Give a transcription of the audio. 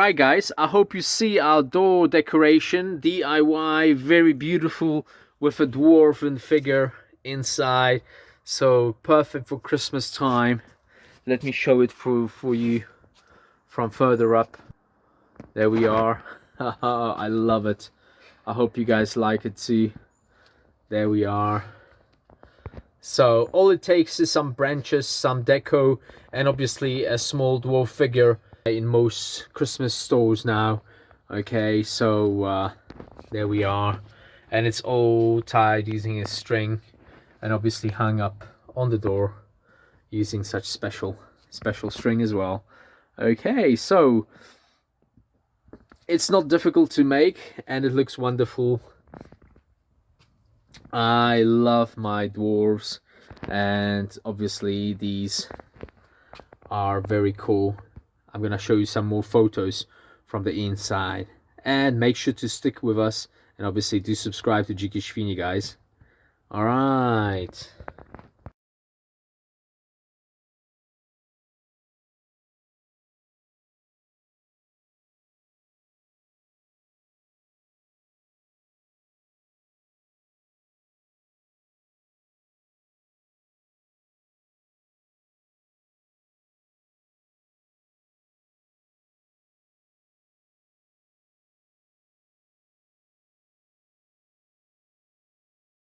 Alright guys, I hope you see our door decoration, DIY, very beautiful, with a dwarven figure inside. So perfect for Christmas time. Let me show it for you from further up. There we are. I love it. I hope you guys like it too. There we are. So all it takes is some branches, some deco, and obviously a small dwarf figure in most Christmas stores now. Okay, so there we are, and it's all tied using a string and obviously hung up on the door using such special string as well. Okay, so it's not difficult to make and it looks wonderful. I love my dwarves, and obviously these are very cool. I'm gonna show you some more photos from the inside, and make sure to stick with us and obviously do subscribe to Dzikie Świnie, guys. All right.